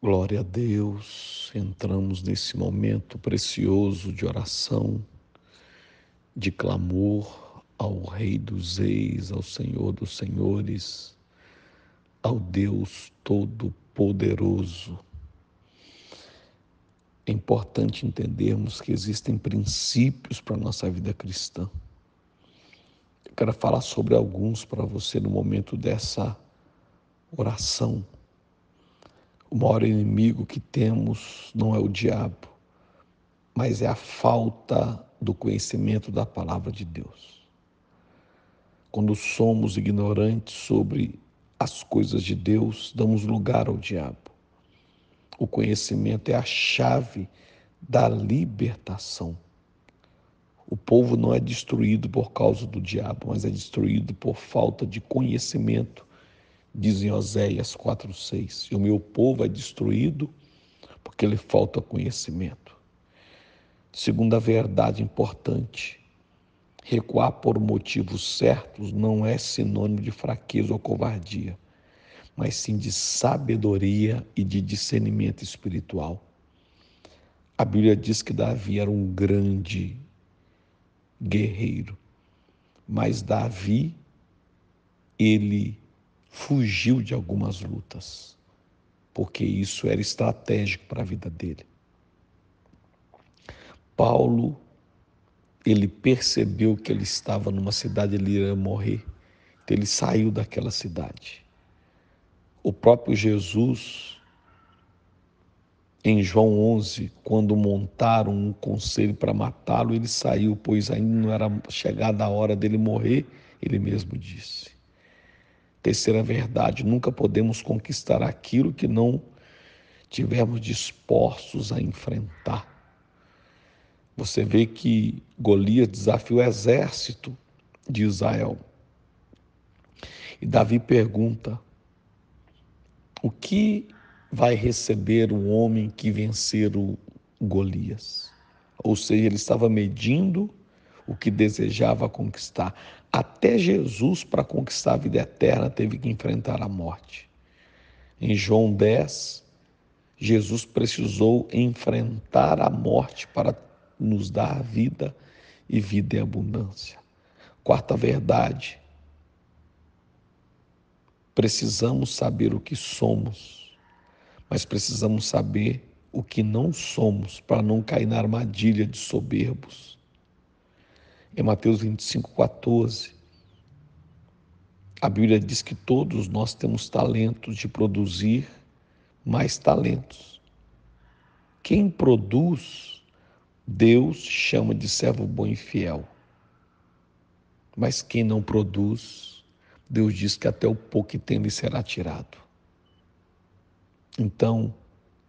Glória a Deus, entramos nesse momento precioso de oração, de clamor ao Rei dos Reis, ao Senhor dos Senhores, ao Deus Todo-Poderoso. É importante entendermos que existem princípios para a nossa vida cristã. Eu quero falar sobre alguns para você no momento dessa oração. O maior inimigo que temos não é o diabo, mas é a falta do conhecimento da palavra de Deus. Quando somos ignorantes sobre as coisas de Deus, damos lugar ao diabo. O conhecimento é a chave da libertação. O povo não é destruído por causa do diabo, mas é destruído por falta de conhecimento, diz em Oséias 4:6. E o meu povo é destruído porque lhe falta conhecimento. Segunda verdade importante: recuar por motivos certos não é sinônimo de fraqueza ou covardia, mas sim de sabedoria e de discernimento espiritual. A Bíblia diz que Davi era um grande guerreiro, mas Davi, ele fugiu de algumas lutas, porque isso era estratégico para a vida dele. Paulo, ele percebeu que ele estava numa cidade, ele ia morrer, então ele saiu daquela cidade. O próprio Jesus, em João 11, quando montaram um conselho para matá-lo, ele saiu, pois ainda não era chegada a hora dele morrer, ele mesmo disse. Terceira verdade: nunca podemos conquistar aquilo que não tivermos dispostos a enfrentar. Você vê que Golias desafiou o exército de Israel. E Davi pergunta: o que vai receber o homem que vencer o Golias? Ou seja, ele estava medindo o que desejava conquistar. Até Jesus, para conquistar a vida eterna, teve que enfrentar a morte. Em João 10, Jesus precisou enfrentar a morte para nos dar vida e vida em abundância. Quarta verdade: precisamos saber o que somos, mas precisamos saber o que não somos para não cair na armadilha de soberbos. Em Mateus 25:14, a Bíblia diz que todos nós temos talentos de produzir mais talentos. Quem produz, Deus chama de servo bom e fiel. Mas quem não produz, Deus diz que até o pouco que tem lhe será tirado. Então,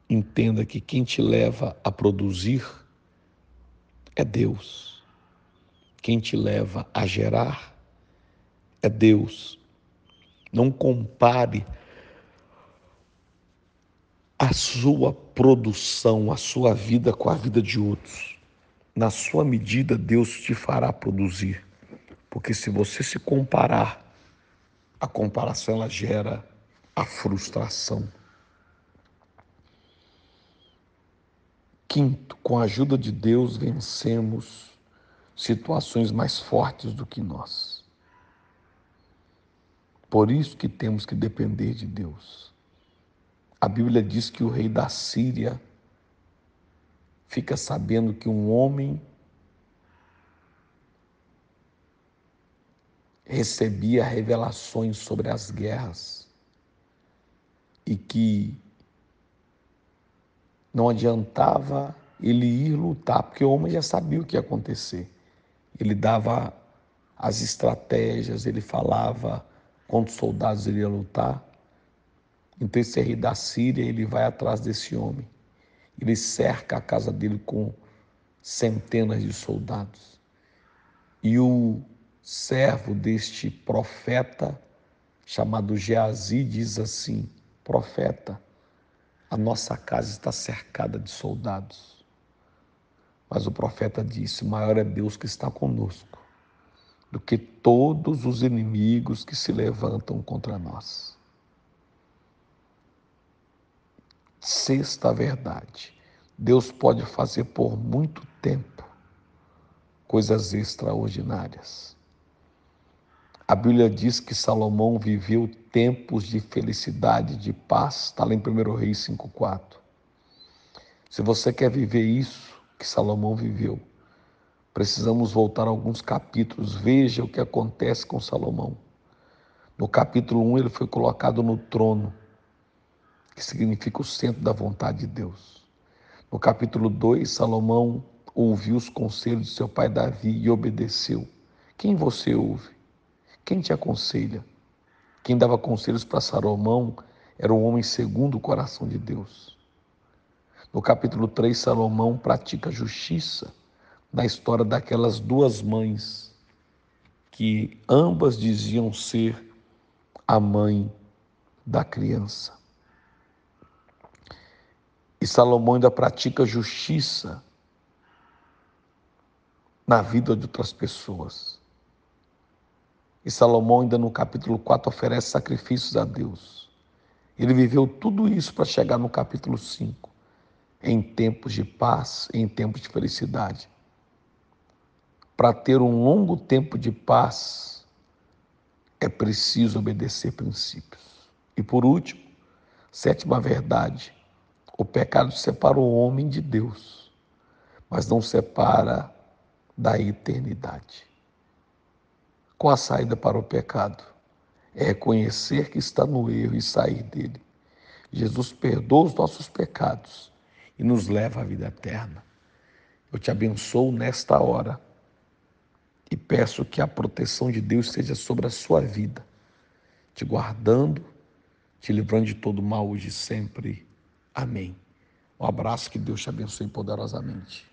entenda que quem te leva a produzir é Deus. Quem te leva a gerar é Deus. Não compare a sua produção, a sua vida com a vida de outros. Na sua medida, Deus te fará produzir. Porque se você se comparar, a comparação ela gera a frustração. Quinto, com a ajuda de Deus, vencemos situações mais fortes do que nós. Por isso que temos que depender de Deus. A Bíblia diz que o rei da Síria fica sabendo que um homem recebia revelações sobre as guerras e que não adiantava ele ir lutar, porque o homem já sabia o que ia acontecer. Ele dava as estratégias, ele falava quantos soldados ele ia lutar. Então esse rei da Síria, ele vai atrás desse homem. Ele cerca a casa dele com centenas de soldados. E o servo deste profeta, chamado Geazi, diz assim: profeta, a nossa casa está cercada de soldados. Mas o profeta disse: maior é Deus que está conosco do que todos os inimigos que se levantam contra nós. Sexta verdade: Deus pode fazer por muito tempo coisas extraordinárias. A Bíblia diz que Salomão viveu tempos de felicidade, de paz, está lá em 1 Reis 5,4. Se você quer viver isso que Salomão viveu, precisamos voltar a alguns capítulos. Veja o que acontece com Salomão. No capítulo 1, ele foi colocado no trono, que significa o centro da vontade de Deus. No capítulo 2, Salomão ouviu os conselhos de seu pai Davi e obedeceu. Quem você ouve? Quem te aconselha? Quem dava conselhos para Salomão era um homem segundo o coração de Deus. No capítulo 3, Salomão pratica justiça na história daquelas duas mães que ambas diziam ser a mãe da criança. E Salomão ainda pratica justiça na vida de outras pessoas. E Salomão ainda no capítulo 4 oferece sacrifícios a Deus. Ele viveu tudo isso para chegar no capítulo 5, em tempos de paz, em tempos de felicidade. Para ter um longo tempo de paz, é preciso obedecer princípios. E por último, sétima verdade: o pecado separa o homem de Deus, mas não separa da eternidade. Com a saída para o pecado, é reconhecer que está no erro e sair dele. Jesus perdoa os nossos pecados e nos leva à vida eterna. Eu te abençoo nesta hora e peço que a proteção de Deus seja sobre a sua vida, te guardando, te livrando de todo mal hoje e sempre. Amém. Um abraço, que Deus te abençoe poderosamente.